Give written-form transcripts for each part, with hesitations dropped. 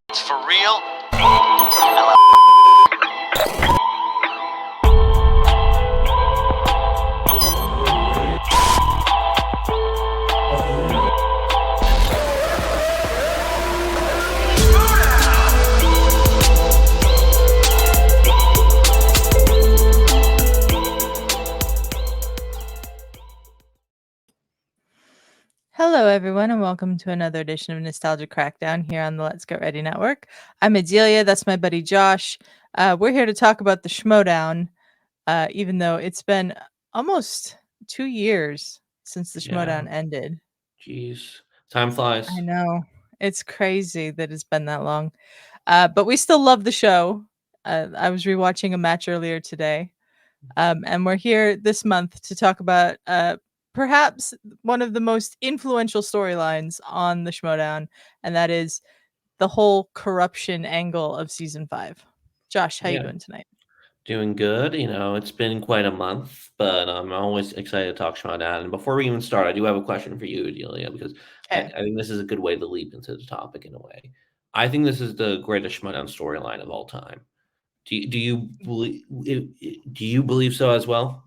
It's for real. Hello, everyone, and welcome to another edition of Nostalgia Crackdown here on the Let's Get Ready Network. I'm Adelia. That's my buddy Josh. We're here to talk about the Schmoedown, even though it's been almost 2 years since the Schmoedown ended. Jeez, time flies. I know. It's crazy that it's been that long. But we still love the show. I was rewatching a match earlier today. And we're here this month to talk about perhaps one of the most influential storylines on the Schmoedown, and that is the whole corruption angle of season 5. Josh, how you doing tonight? Doing good. It's been quite a month, but I'm always excited to talk Schmoedown. And before we even start, I do have a question for you, Adelia, because I think this is a good way to leap into the topic in a way. I think this is the greatest Schmoedown storyline of all time. Do you believe so as well?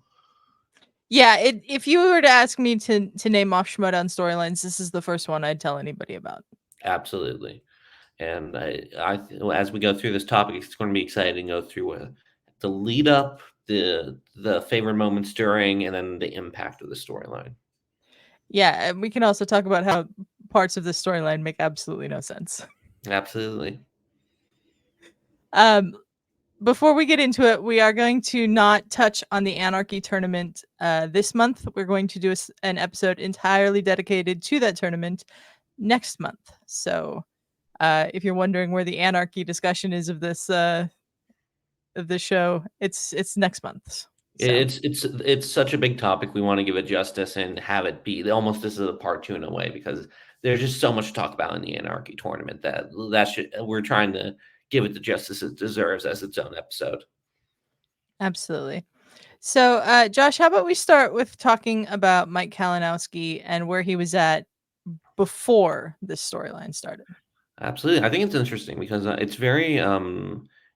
Yeah, if you were to ask me to name off Schmoedown storylines, this is the first one I'd tell anybody about. Absolutely. And as we go through this topic, it's going to be exciting to go through the lead up, the favorite moments during, and then the impact of the storyline. Yeah, and we can also talk about how parts of the storyline make absolutely no sense. Absolutely. Before we get into it, we are going to not touch on the Anarchy tournament this month. We're going to do an episode entirely dedicated to that tournament next month. So if you're wondering where the Anarchy discussion is of this show, it's next month. So. It's such a big topic. We want to give it justice and have it be almost this is a part 2 in a way, because there's just so much to talk about in the Anarchy tournament that we're trying to give it the justice it deserves as its own episode. Absolutely. So, Josh, how about we start with talking about Mike Kalinowski and where he was at before this storyline started? Absolutely. I think it's interesting because it's very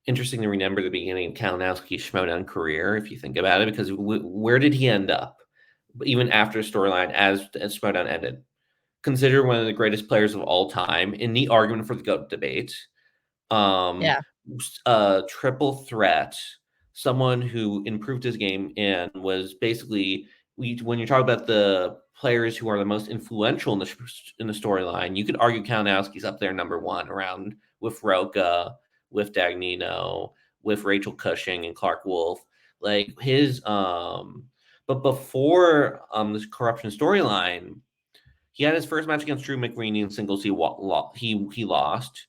interesting to remember the beginning of Kalinowski's Schmoedown career, if you think about it, because where did he end up, even after the storyline as Schmoedown ended? Considered one of the greatest players of all time in the argument for the GOAT debate. Triple threat, someone who improved his game and was basically, when you talk about the players who are the most influential in the storyline, you could argue Kalinowski's up there number 1, around with Roca, with Dagnino, with Rachel Cushing and Clark Wolf. Like his but before this corruption storyline, he had his first match against Drew McReaney in singles. He lost.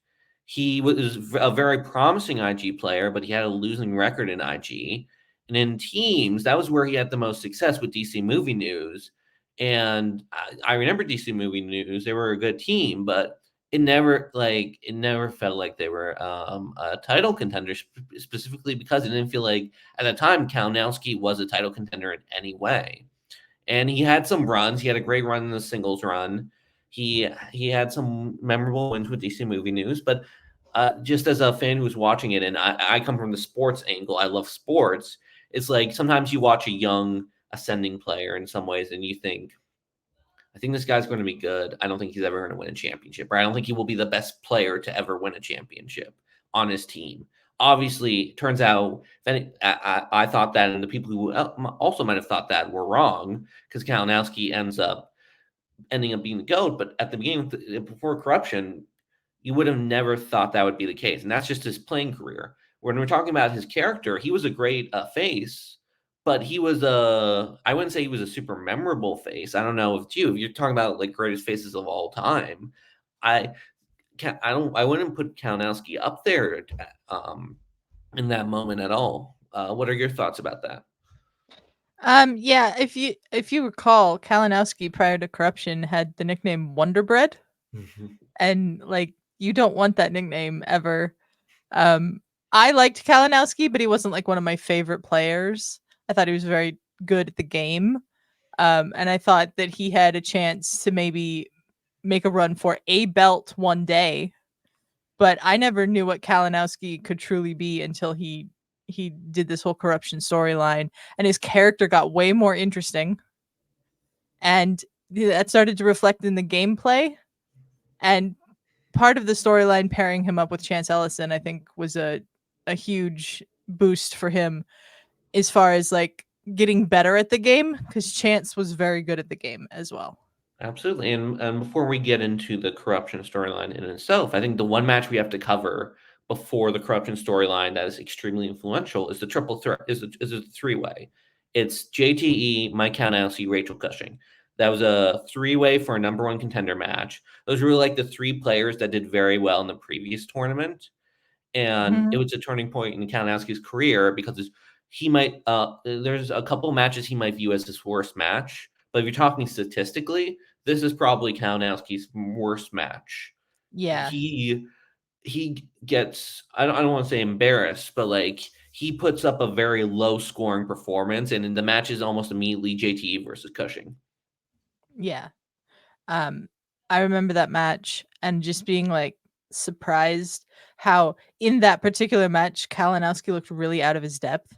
He was a very promising IG player, but he had a losing record in IG. And in teams, that was where he had the most success with DC Movie News. And I remember DC Movie News; they were a good team, but it never felt like they were a title contender, specifically because it didn't feel like at the time Kalinowski was a title contender in any way. And he had some runs. He had a great run in the singles run. He had some memorable wins with DC Movie News, but just as a fan who's watching it, and I come from the sports angle, I love sports. It's like sometimes you watch a young ascending player in some ways, and you think, I think this guy's going to be good. I don't think he's ever going to win a championship, or I don't think he will be the best player to ever win a championship on his team. Obviously, turns out I thought that, and the people who also might have thought that were wrong, because Kalinowski ending up being the GOAT. But at the beginning, before corruption, you would have never thought that would be the case. And that's just his playing career. When we're talking about his character, he was a great face, but he was I wouldn't say he was a super memorable face. I don't know if you're talking about like greatest faces of all time. I wouldn't put Kalinowski up there in that moment at all. What are your thoughts about that? Yeah, if you recall, Kalinowski prior to corruption had the nickname Wonder Bread. Mm-hmm. And like, you don't want that nickname ever. I liked Kalinowski, but he wasn't like one of my favorite players. I thought he was very good at the game. And I thought that he had a chance to maybe make a run for a belt one day. but I never knew what Kalinowski could truly be until he did this whole corruption storyline, and his character got way more interesting, and that started to reflect in the gameplay. And part of the storyline pairing him up with Chance Ellison, I think, was a huge boost for him as far as like getting better at the game, because Chance was very good at the game as well. Absolutely. And before we get into the corruption storyline in itself, I think the one match we have to cover before the corruption storyline that is extremely influential is the triple threat, is a three-way. It's JTE, Mike Kalinowski, Rachel Cushing. That was a three-way for a number one contender match. Those were like the three players that did very well in the previous tournament. And it Mhm. was a turning point in Kalinowski's career because he might there's a couple matches he might view as his worst match. But if you're talking statistically, this is probably Kalinowski's worst match. Yeah. He gets I don't want to say embarrassed, but like he puts up a very low scoring performance, and in the match is almost immediately JTE versus Cushing. Yeah. Um, I remember that match and just being like surprised how in that particular match Kalinowski looked really out of his depth.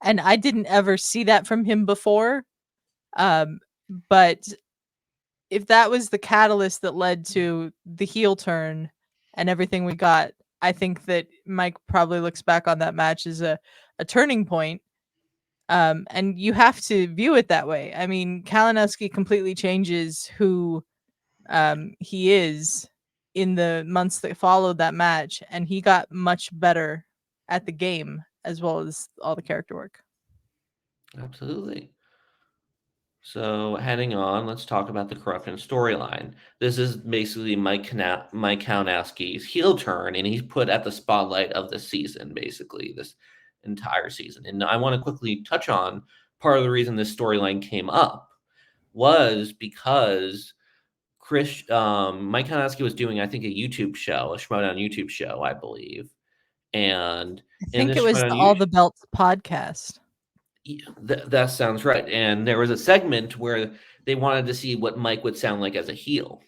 And I didn't ever see that from him before. Um, but if that was the catalyst that led to the heel turn and everything we got, I think that Mike probably looks back on that match as a turning point. And you have to view it that way. I mean, Kalinowski completely changes who he is in the months that followed that match, and he got much better at the game as well as all the character work. Absolutely. So heading on, let's talk about the corruption storyline. This is basically Mike Kalinowski's heel turn, and he's put at the spotlight of the season, basically this entire season. And I want to quickly touch on part of the reason this storyline came up was because Mike Kalinowski was doing, I think, a YouTube show, a Schmoedown YouTube show, I believe, and I in think this it was the Schmoedown All the Belts podcast. Yeah, that sounds right. And there was a segment where they wanted to see what Mike would sound like as a heel.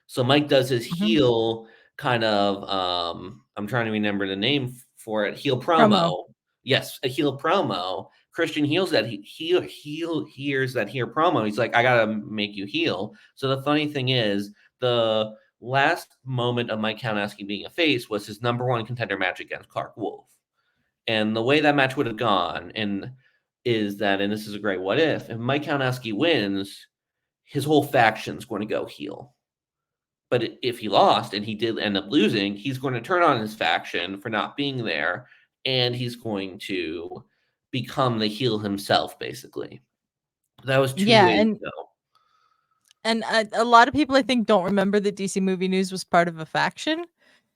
So Mike does his Mhm. heel kind of I'm trying to remember the name for it, heel Promo. promo. Yes, a heel promo. Christian heals that he hears that heel promo. He's like, I gotta make you heel. So the funny thing is, the last moment of Mike Kalinowski being a face was his number one contender match against Clark Wolf. And the way that match would have gone, and is that, and this is a great what if Mike Kalinowski wins, his whole faction's going to go heel. But if he lost and he did end up losing, he's going to turn on his faction for not being there, and he's going to become the heel himself, basically. That was two Yeah, ways to go. and a lot of people I think don't remember that DC Movie News was part of a faction.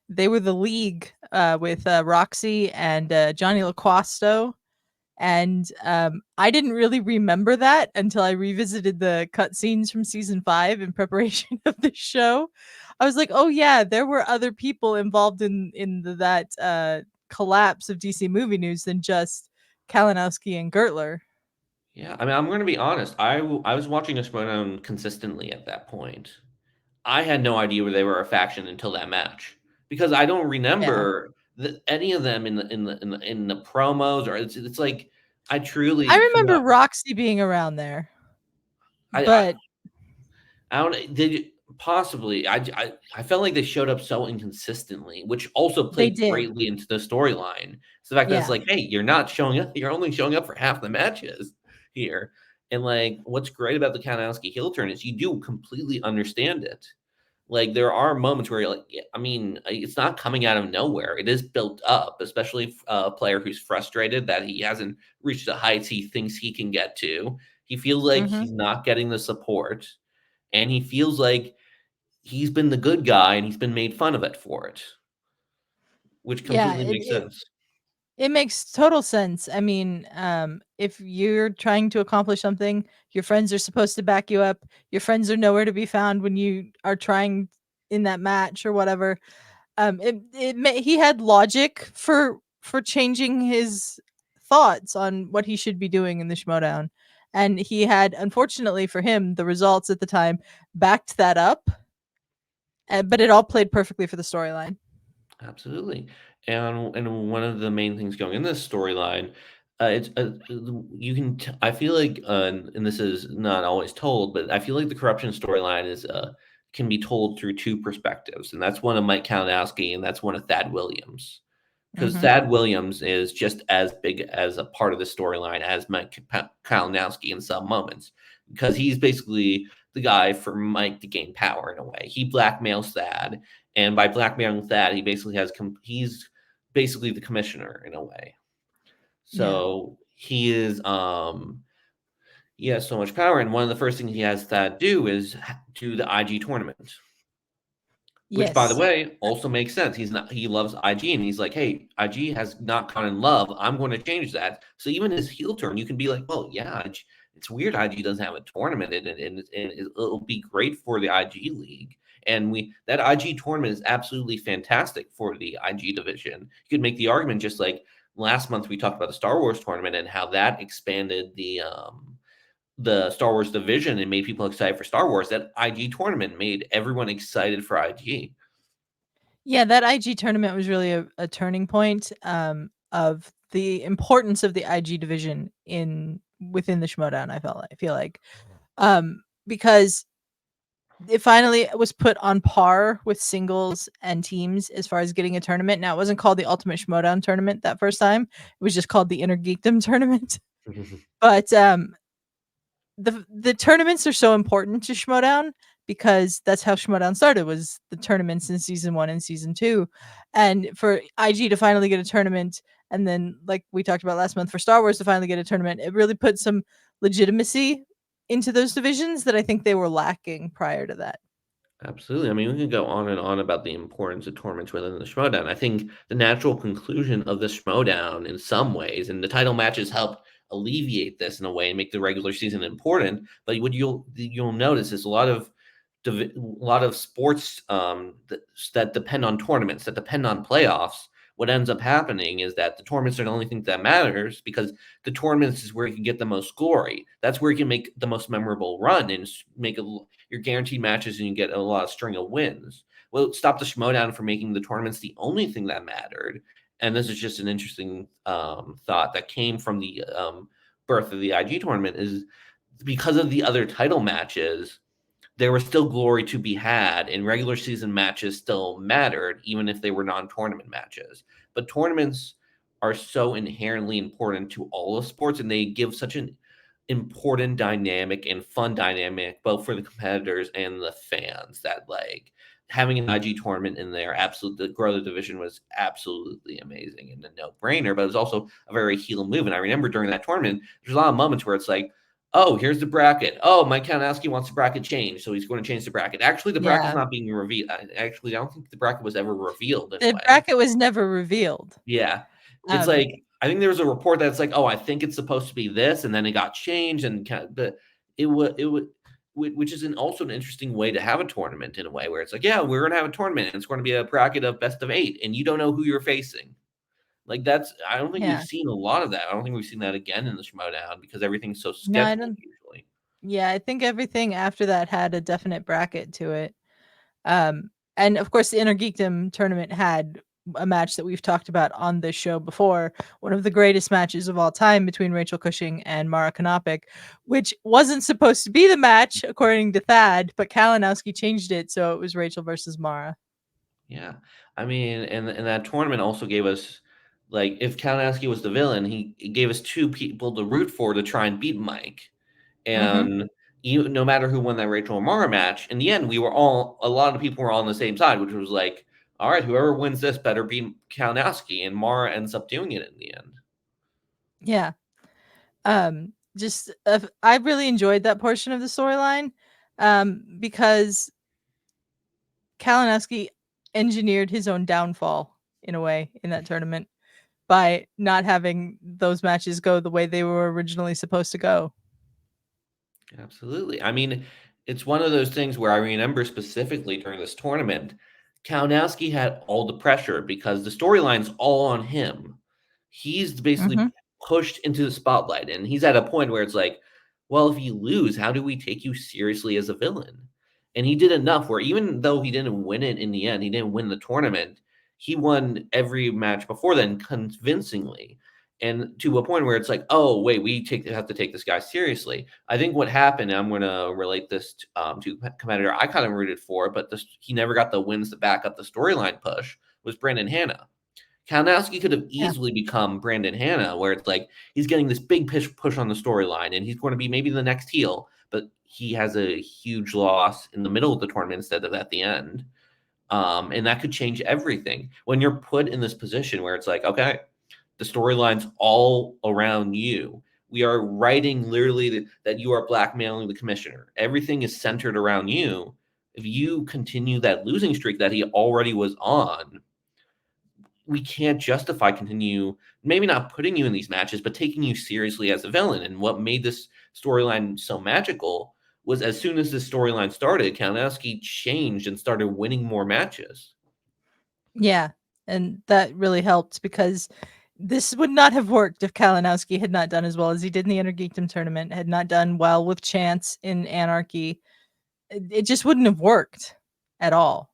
They were the League with Roxy and Johnny LaQuasto. And I didn't really remember that until I revisited the cutscenes from season 5 in preparation of the show. I was like, "Oh yeah, there were other people involved in that collapse of DC Movie News than just Kalinowski and Gertler." Yeah, I mean, I'm going to be honest. I was watching this Schmoedown consistently at that point. I had no idea where they were a faction until that match because I don't Yeah, remember any of them in the promos, or it's like I I truly could remember not. Roxy being around there, I I, but I don't did possibly I felt like they showed up so inconsistently, which also they played did. greatly into the storyline. So the fact that it's Yeah. like, hey, you're not showing up, you're only showing up for half the matches here. And like what's great about the Kanowski heel turn is you do completely understand it. Like there are moments where you're like, yeah, I mean, it's not coming out of nowhere. It is built up, especially a player who's frustrated that he hasn't reached the heights he thinks he can get to. He feels like Mhm. he's not getting the support, and he feels like he's been the good guy and he's been made fun of it for it, which Yeah, completely makes sense. it makes total sense. I mean, if you're trying to accomplish something, your friends are supposed to back you up. Your friends are nowhere to be found when you are trying in that match or whatever. He had logic for changing his thoughts on what he should be doing in the Schmoedown, and he had, unfortunately for him, the results at the time backed that up. But it all played perfectly for the storyline. Absolutely. And one of the main things going in this storyline, it's you can I feel like and this is not always told, but I feel like the corruption storyline is can be told through two perspectives, and that's one of Mike Kalinowski and that's one of Thad Williams. Because Hmm. Thad Williams is just as big as a part of the storyline as Mike Kalinowski in some moments, because he's basically the guy for Mike to gain power in a way. He blackmails Thad, and by blackmailing Thad, he basically he's basically the commissioner in a way. Yeah. So he has so much power, and one of the first things he has Thad do is do the IG tournament. Which, by the Yes. way, also makes sense. He loves IG, and he's like, "Hey, IG has not gone in love. I'm going to change that." So even his heel turn, you can be like, "Well, yeah, it's weird. IG doesn't have a tournament in it, and it'll be great for the IG league." And we that IG tournament is absolutely fantastic for the IG division. You could make the argument, just like last month we talked about the Star Wars tournament and how that expanded the Star Wars division and made people excited for Star Wars. That IG tournament made everyone excited for IG. Yeah, that IG tournament was really a turning point, of the importance of the IG division in within the Schmoedown, I feel like. Because it finally was put on par with singles and teams as far as getting a tournament. Now, it wasn't called the Ultimate Schmoedown Tournament that first time. It was just called the Inner Geekdom Tournament. But, the tournaments are so important to Schmoedown because that's how Schmoedown started, was the tournaments in season 1 and season 2. And for IG to finally get a tournament, and then, like we talked about last month, for Star Wars to finally get a tournament, it really put some legitimacy into those divisions that I think they were lacking prior to that. Absolutely. I mean, we can go on and on about the importance of tournaments within the Schmoedown. I think the natural conclusion of the Schmoedown in some ways, and the title matches help alleviate this in a way and make the regular season important. But what you'll notice is a lot of sports that depend on tournaments, that depend on playoffs. What ends up happening is that the tournaments are the only thing that matters, because the tournaments is where you can get the most glory. That's where you can make the most memorable run and make your guaranteed matches, and you get a lot of string of wins. Well, it stopped the Schmoedown from making the tournaments the only thing that mattered. And this is just an interesting thought that came from the birth of the IG tournament, is because of the other title matches, there was still glory to be had, and regular season matches still mattered, even if they were non-tournament matches. But tournaments are so inherently important to all of sports, and they give such an important dynamic and fun dynamic both for the competitors and the fans, that like having an IG tournament in there absolutely to grow the division was absolutely amazing and a no-brainer. But it was also a very heel move. And I remember during that tournament, there's a lot of moments where it's like, oh, here's the bracket. Oh, Mike Kalinowski wants the bracket changed, so he's going to change the bracket. Actually, the bracket's Yeah. not being revealed. Actually, I don't think the bracket was ever revealed in a The way. bracket was never revealed. Yeah. It's Um, like, I think there was a report that's like, "Oh, I think it's supposed to be this," and then it got changed, and but it would, which is also an interesting way to have a tournament in a way where it's like, "Yeah, we're gonna have a tournament, and it's going to be a bracket of best of 8, and you don't know who you're facing." Like, I don't think we've yeah. seen a lot of that. I don't think we've seen that again in the Schmoedown because everything's so No, I scheduled don't. usually. Yeah, I think everything after that had a definite bracket to it. And of course, the Inner Geekdom tournament had a match that we've talked about on this show before, one of the greatest matches of all time between Rachel Cushing and Mara Konopik, which wasn't supposed to be the match according to Thad, but Kalinowski changed it so it was Rachel versus Mara. Yeah. I mean, and that tournament also gave us, like, if Kalinowski was the villain, he gave us 2 people to root for to try and beat Mike. Mhm. And no matter who won that Rachel and Mara match, in the end, a lot of people were all on the same side, which was like, all right, whoever wins this better beat Kalinowski. And Mara ends up doing it in the end. Yeah. Just I really enjoyed that portion of the storyline, because Kalinowski engineered his own downfall in a way in that tournament by not having those matches go the way they were originally supposed to go. Absolutely. I mean, it's one of those things where I remember specifically during this tournament, Kalinowski had all the pressure because the storyline's all on him. He's basically Mhm. pushed into the spotlight, and he's at a point where it's like, well, if you lose, how do we take you seriously as a villain? And he did enough where even though he didn't win it in the end, he didn't win the tournament. he won every match before then convincingly, and to a point where it's like, oh wait, have to take this guy seriously. I think what happened, and I'm going to relate this to a competitor I kind of rooted for, but he never got the wins to back up the storyline push, was Brandon Hanna. Kalinowski could have Yeah. easily become Brandon Hanna, where it's like he's getting this big push on the storyline, and he's going to be maybe the next heel, but he has a huge loss in the middle of the tournament instead of at the end. And that could change everything when you're put in this position where it's like, okay, the storyline's all around you. We are writing literally that you are blackmailing the commissioner. Everything is centered around you. If you continue that losing streak that he already was on, we can't justify maybe not putting you in these matches, but taking you seriously as a villain. And what made this storyline so magical was as soon as this storyline started, Kalinowski changed and started winning more matches. Yeah, and that really helped because this would not have worked if Kalinowski had not done as well as he did in the Intergeekdom tournament, had not done well with Chance in Anarchy. It just wouldn't have worked at all.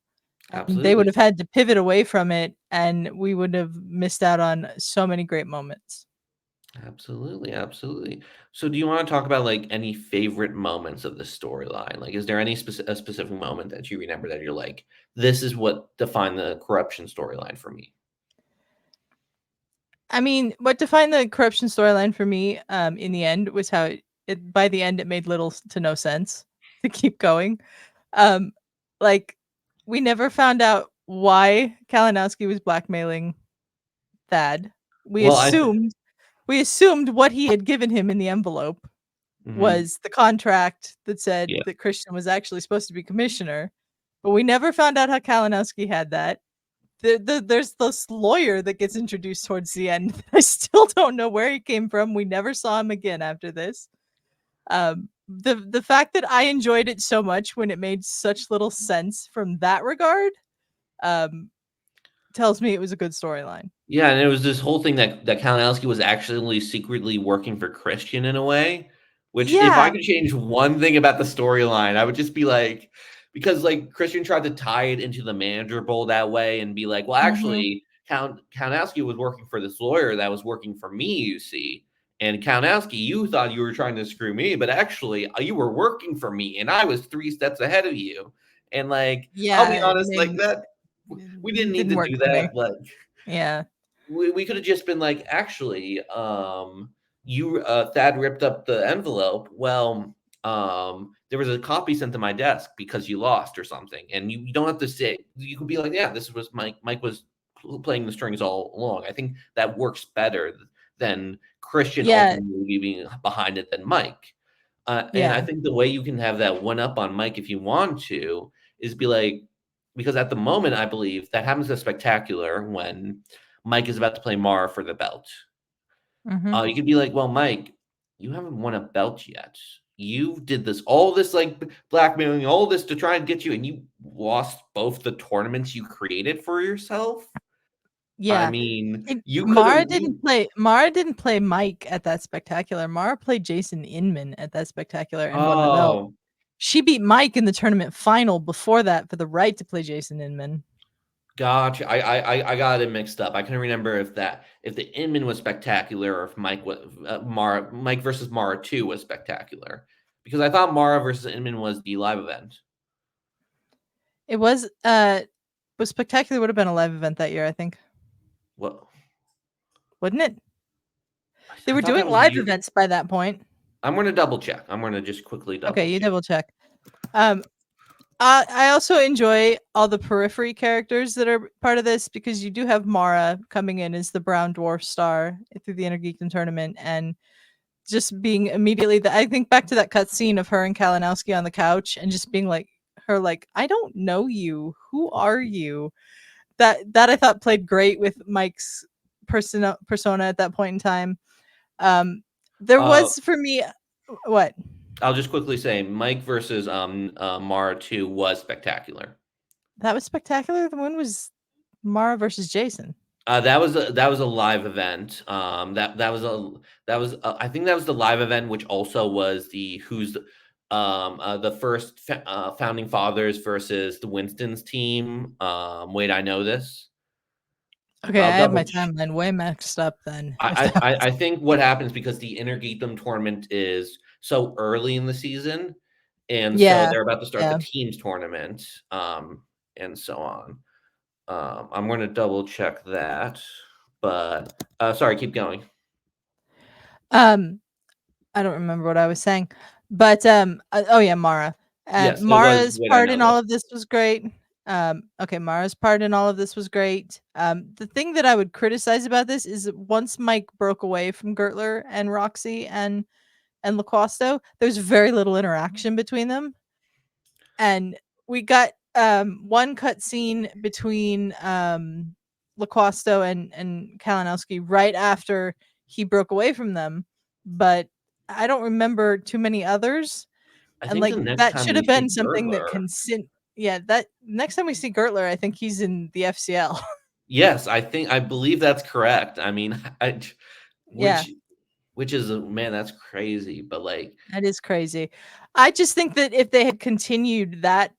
They would Absolutely. have had to pivot away from it, and we would have missed out on so many great moments. Absolutely, absolutely. So do you want to talk about like any favorite moments of the storyline? Like, is there any a specific moment that you remember that you're like, this is what defined the corruption storyline for me? I mean, what defined the corruption storyline for me, in the end was how by the end, it made little to no sense to keep going. Um, like, we never found out why Kalinowski was blackmailing Thad. We Well, assumed we assumed what he had given him in the envelope mhm. was the contract that said Yeah. that Christian was actually supposed to be commissioner, but we never found out how Kalinowski had that. There's this lawyer that gets introduced towards the end. I still don't know where he came from. We never saw him again after this. The fact that I enjoyed it so much when it made such little sense from that regard, um, tells me it was a good storyline. Yeah, and it was this whole thing that Kalinowski was actually secretly working for Christian in a way, which if I Yeah. could change one thing about the storyline, I would just be like, because like Christian tried to tie it into the manager bowl that way and be like, well, Mhm. actually, Kalinowski was working for this lawyer that was working for me, you see. And Kalinowski, you thought you were trying to screw me, but actually, you were working for me, and I was 3 steps ahead of you. And like, I'll be Yeah, honest, like that, we didn't it need didn't to work do for me. that, but Yeah. we could have just been like, actually, you Thad ripped up the envelope. Well, there was a copy sent to my desk because you lost or something, and you don't have to say. You could be like, yeah, this was Mike. Mike was playing the strings all along. I think that works better than Christian Yeah, ultimately being behind it than Mike. And I yeah. think the way you can have that one up on Mike if you want to is be like, because at the moment, I believe that happens to Spectacular when Mike is about to play Mara for the belt. Mhm. You could be like, well, Mike, you haven't won a belt yet. You did all this like blackmailing, all this to try and get you, and you lost both the tournaments you created for yourself. I Yeah. mean, And you could have you. Mara didn't play Mike at that Spectacular. Mara played Jason Inman at that Spectacular and won the belt. Oh, She beat Mike in the tournament final before that for the right to play Jason Inman. gotcha. I got it mixed up. I couldn't remember if the Inman was Spectacular or if Mike was Mike versus Mara 2 was Spectacular, because I thought Mara versus Inman was the live event. It was Spectacular would have been a live event that year, I think. What? Wouldn't it? They I were thought that doing was the live year. events by that point. I'm gonna double check. I'm gonna just quickly Okay, double you check. double check. Um, I also enjoy all the periphery characters that are part of this because you do have Mara coming in as the Brown Dwarf star through the Intergeekdom tournament and just being immediately I think back to that cutscene of her and Kalinowski on the couch and just being like her like, I don't know you. Who are you? That I thought played great with Mike's persona at that point in time. Um, there Uh, was for me what? I'll just quickly say Mike versus Mara 2 was Spectacular. That was spectacular. The one was Mara versus Jason. That was a live event. I think that was the live event, which also was the first founding fathers versus the Winston's team. Wait, I know this. Okay, I'll I have double my timeline way mixed up then. If that was I think what happens because the Intergeekdom tournament is so early in the season, and so yeah, they're about to start the yeah. teams tournament, and so on. I'm going to double check that, but sorry, keep going. Um, I don't remember what I was saying, but oh yeah, Mara. Yes, it was Mara's what I part in all noticed. of this was great. Okay, Mara's part in all of this was great. The thing that I would criticize about this is that once Mike broke away from Gertler and Roxy and Laquasto, there's very little interaction between them, and we got one cut scene between Laquasto and Kalinowski right after he broke away from them, but I don't remember too many others. I And think like the next that time should we have been see something that Gertler, can yeah, that next time we see Gertler, I think he's in the FCL. yes, I believe that's correct. I mean, Yeah, which which is man, that's crazy. But like, that is crazy. I just think that if they had continued that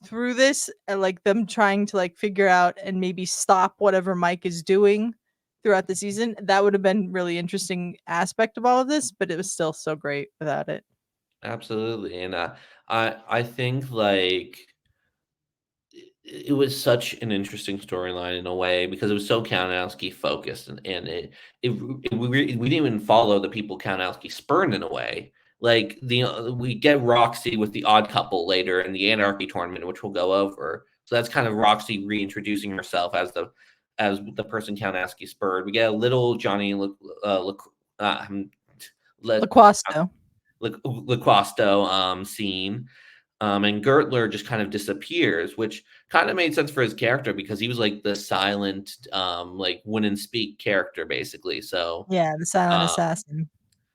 through this, like them trying to like figure out and maybe stop whatever Mike is doing throughout the season, that would have been really interesting aspect of all of this, but it was still so great without it. absolutely, and I think like it was such an interesting storyline in a way because it was so Kalinowski focused, and we didn't even follow the people Kalinowski spurned in a way. Like we get Roxy with the odd couple later in the Anarchy tournament, which we'll go over. So that's kind of Roxy reintroducing herself as the person Kalinowski spurred. We get a little Johnny Le, Laquasto. LaQuasto scene. And Gertler just kind of disappears, which kind of made sense for his character because he was like the silent, like wouldn't speak character basically. So Yeah, the silent uh, assassin.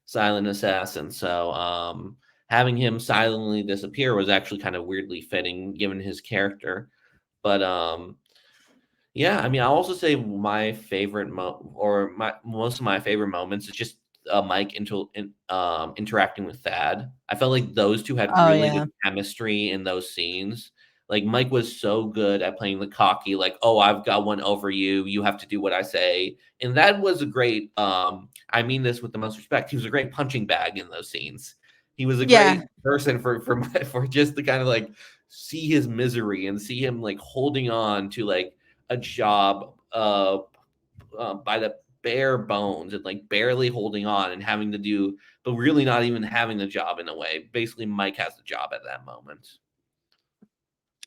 silent assassin. So having him silently disappear was actually kind of weirdly fitting given his character. But yeah, I mean, I'll also say my favorite or my most of my favorite moments is just Mike interacting with Thad. I felt like those two had Oh really yeah. good chemistry in those scenes. Like Mike was so good at playing the cocky, like, "Oh, I've got one over you. You have to do what I say." And that was a great. I mean this with the most respect. He was a great punching bag in those scenes. He was a Yeah. great person for just to kind of like see his misery and see him like holding on to like a job by the bare bones and like barely holding on and having to do, but really not even having the job in a way. Basically, Mike has the job at that moment.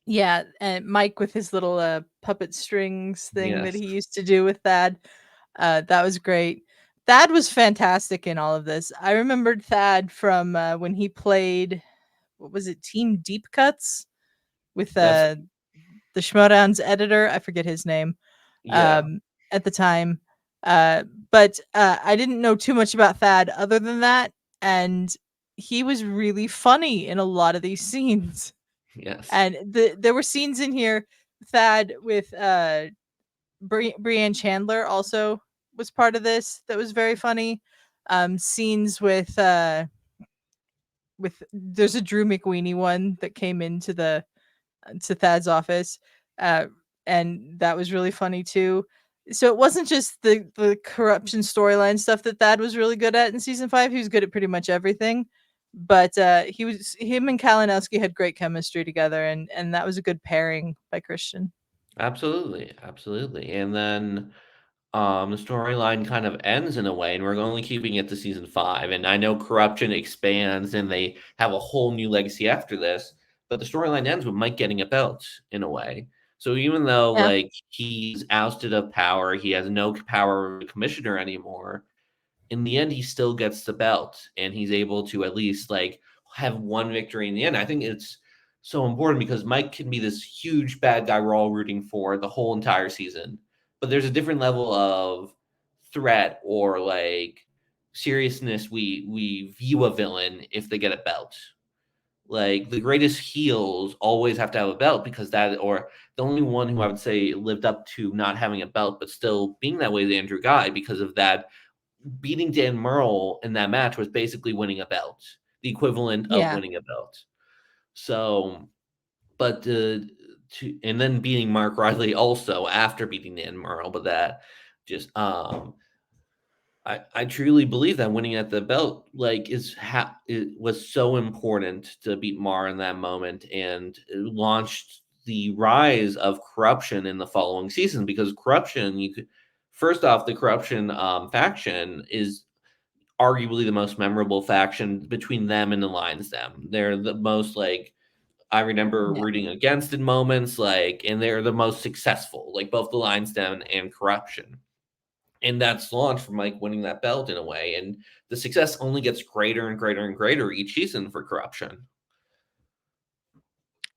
Yeah, and Mike with his little puppet strings thing that Yes. he used to do with Thad. That was great. Thad was fantastic in all of this. I remembered Thad from when he played, what was it, Team Deep Cuts with That's the Schmoedown's editor. I forget his name yeah. um, at the time. Uh, but I didn't know too much about Thad other than that. And he was really funny in a lot of these scenes. Yes. And there were scenes in here, Thad with Brienne Chandler also was part of this that was very funny. Scenes with there's a Drew McWeeny one that came into the to Thad's office, uh, and that was really funny too. So it wasn't just the corruption storyline stuff that Thad was really good at in season 5. He was good at pretty much everything, but him and Kalinowski had great chemistry together, and that was a good pairing by Christian. Absolutely. Absolutely. And then the storyline kind of ends in a way, and we're only keeping it to season 5. And I know corruption expands and they have a whole new legacy after this, but the storyline ends with Mike getting a belt in a way. So even though Yeah. like he's ousted of power, he has no power of a commissioner anymore. In the end, he still gets the belt, and he's able to at least like have one victory in the end. I think it's so important because Mike can be this huge bad guy we're all rooting for the whole entire season, but there's a different level of threat or like seriousness we view a villain if they get a belt. Like the greatest heels always have to have a belt because that, or the only one who I would say lived up to not having a belt but still being that way is Andrew Guy because of that. Beating Dan Murrell in that match was basically winning a belt, the equivalent of Yeah. winning a belt. So, but and then beating Mark Riley also after beating Dan Murrow, but that just I truly believe that winning at the belt it was so important to beat Mar in that moment, and it launched the rise of Corruption in the following season, because Corruption, you could first off, the Corruption faction is arguably the most memorable faction between them and the Lions. They're the most like I remember Yeah. rooting against in moments, and they're the most successful, like both the Lions Den and Corruption. And that's launched from like winning that belt in a way. And the success only gets greater and greater and greater each season for Corruption.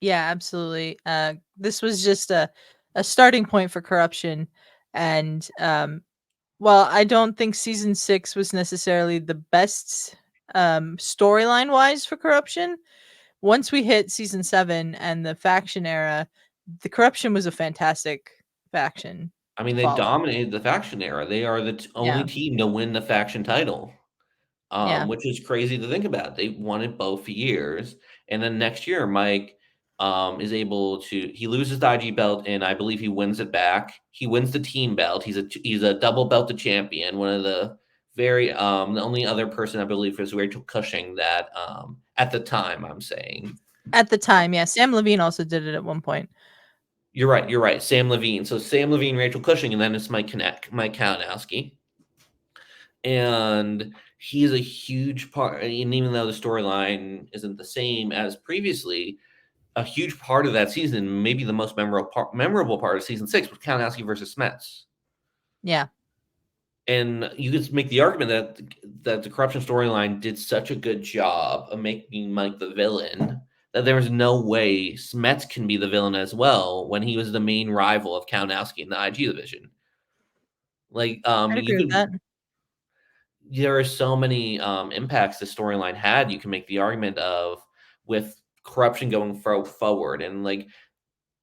Yeah, absolutely. This was just a starting point for Corruption, and well, I don't think season 6 was necessarily the best storyline wise for Corruption. Once we hit season 7 and the faction era, the Corruption was a fantastic faction I to mean, they follow. dominated the faction era. They are the only Yeah, team to win the faction title, yeah. which is crazy to think about. They won it both years, and then next year, Mike is able to. He loses the IG belt, and I believe he wins it back. He wins the team belt. He's a double belted champion. One of the the only other person I believe is Rachel Cushing that at the time I'm saying. At the time, yeah. Sam Levine also did it at one point. You're right. You're right. Sam Levine. So Sam Levine, Rachel Cushing, and then it's Mike Kalinowski. And he's a huge part. And even though the storyline isn't the same as previously, a huge part of that season, maybe the most memorable part of season 6, was Kalinowski versus Smets. Yeah. And you could make the argument that the Corruption storyline did such a good job of making Mike the villain that there was no way Smets can be the villain as well when he was the main rival of Kalinowski in the IG division. Like, I'd you agree with could that. there are so many impacts the storyline had. You can make the argument of with Corruption going forward, and like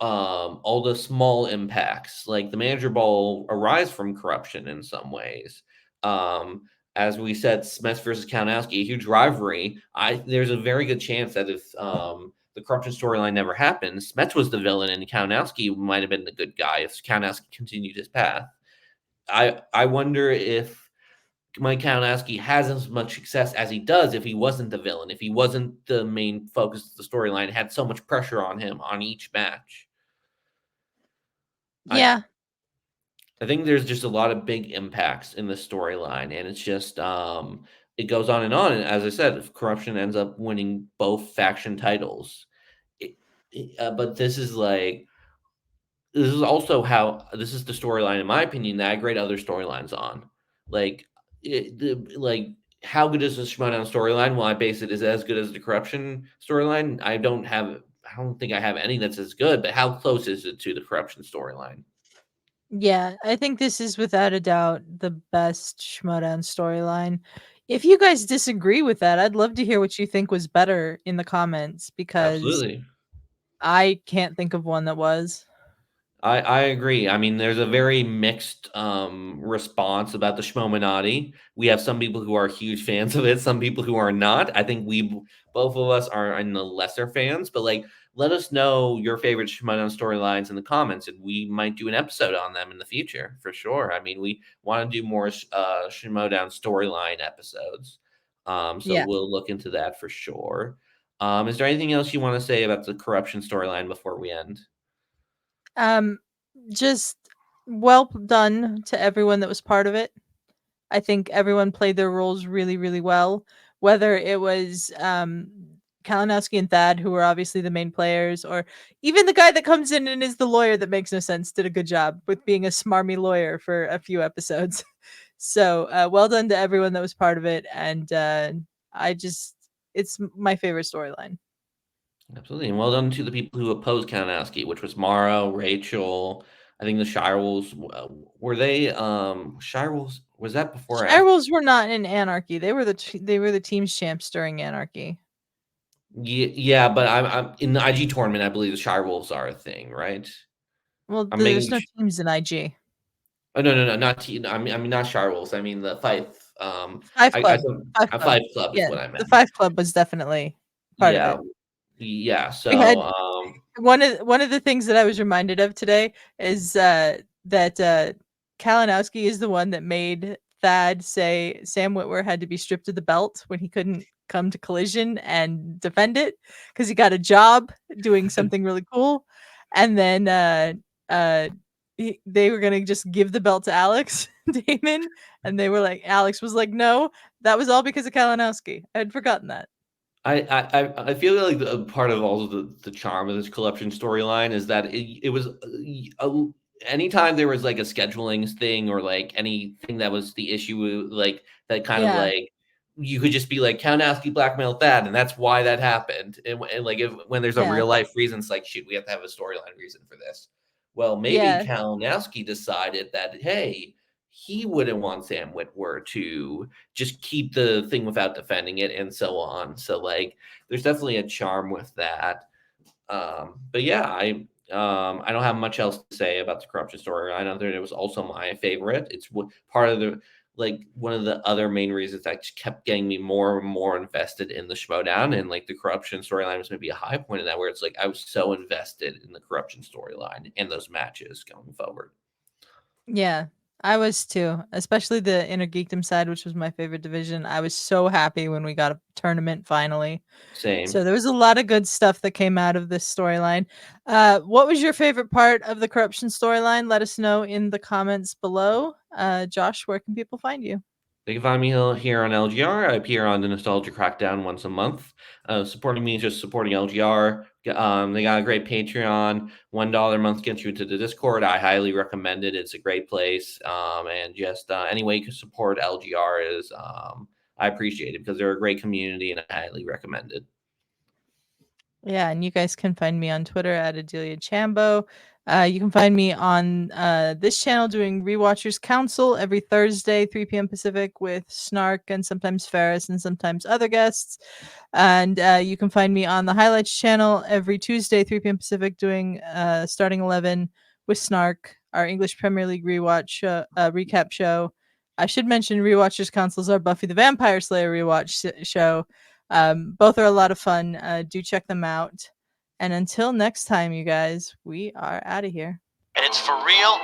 all the small impacts, like the manager ball arise from Corruption in some ways. Um, as we said, Smith versus Kalinowski, a huge rivalry. There's a very good chance that if the Corruption storyline never happened, Smets was the villain and Kalinowski might have been the good guy if Kalinowski continued his path. I wonder if Mike Kalinowski has as much success as he does if he wasn't the villain, if he wasn't the main focus of the storyline, had so much pressure on him on each match. I Yeah. I think there's just a lot of big impacts in the storyline, and it's just it goes on and on. And as I said, if Corruption ends up winning both faction titles, but this is also how this is the storyline, in my opinion, that I grade other storylines on. Like, like how good is the Schmoedown storyline? Well, I base it as good as the Corruption storyline. I don't think I have any that's as good. But how close is it to the Corruption storyline? Yeah, I think this is without a doubt the best Schmoedown storyline. If you guys disagree with that, I'd love to hear what you think was better in the comments, because Absolutely. I can't think of one that was. I agree. I mean, there's a very mixed response about the Schmoeminati. We have some people who are huge fans of it, some people who are not. I think both of us are in the lesser fans, but like, let us know your favorite Schmoedown storylines in the comments, and we might do an episode on them in the future for sure. I mean, we want to do more Schmoedown storyline episodes, so Yeah. we'll look into that for sure. Is there anything else you want to say about the Corruption storyline before we end? Um, just well done to everyone that was part of it. I think everyone played their roles really, really well. Whether it was Kalinowski and Thad, who were obviously the main players, or even the guy that comes in and is the lawyer that makes no sense, did a good job with being a smarmy lawyer for a few episodes. So well done to everyone that was part of it, and it's my favorite storyline. Absolutely, and well done to the people who opposed Kalinowski, which was Morrow, Rachel. I think the Shirewolves were they Shirewolves, was that before or after? Shirewolves were not in Anarchy. They were the team's champs during Anarchy. Yeah, but I'm in the IG tournament. I believe the Shirewolves are a thing, right? Well, I'm there's making. no teams in IG. Oh no, not I mean not Shirewolves. I mean the Fife. Five I Club. Five a Club. Five Club is Yeah, what I the meant. Five Club was definitely part of Yeah, it. yeah. We had So one of the things that I was reminded of today is that Kalinowski is the one that made Thad say Sam Witwer had to be stripped of the belt when he couldn't come to Collision and defend it because he got a job doing something really cool, and then uh, they were gonna just give the belt to Alex Damon, and they were like, Alex was like, "No, that was all because of Kalinowski." I had forgotten that. I feel like part of also the charm of this corruption storyline is that it was anytime there was like a scheduling thing or like anything that was the issue, like that kind of Yeah, like you could just be like Kalinowski blackmailed that, and that's why that happened. And like if when there's a yeah, real life reason, it's like shoot, we have to have a storyline reason for this. Well, maybe yeah, Kalinowski decided that hey, he wouldn't want Sam Witwer to just keep the thing without defending it and so on. So like there's definitely a charm with that. But yeah, I don't have much else to say about the corruption story. I know that it was also my favorite. It's part of the like one of the other main reasons that kept getting me more and more invested in the Schmoedown, and like the corruption storyline was maybe a high point of that where it's like I was so invested in the corruption storyline and those matches going forward. yeah. I was too, especially the Inner Geekdom side, which was my favorite division. I was so happy when we got a tournament finally. So Same. there was a lot of good stuff that came out of this storyline. What was your favorite part of the corruption storyline? Let us know in the comments below. Josh, where can people find you? They can find me here on LGR. I appear on the Nostalgia Crackdown once a month. Supporting me is just supporting LGR. They got a great Patreon. $1 a month gets you into the Discord. I highly recommend it. It's a great place. And just any way you can support LGR is I appreciate it because they're a great community and I highly recommend it. Yeah, and you guys can find me on Twitter at Adelia Chambo. You can find me on this channel doing Rewatchers Council every Thursday, 3 p.m. Pacific with Snark and sometimes Ferris and sometimes other guests. And you can find me on the Highlights channel every Tuesday, 3 p.m. Pacific, doing Starting 11 with Snark, our English Premier League rewatch recap show. I should mention Rewatchers Council is our Buffy the Vampire Slayer rewatch show. Both are a lot of fun. Do check them out. And until next time, you guys, we are out of here. It's for real.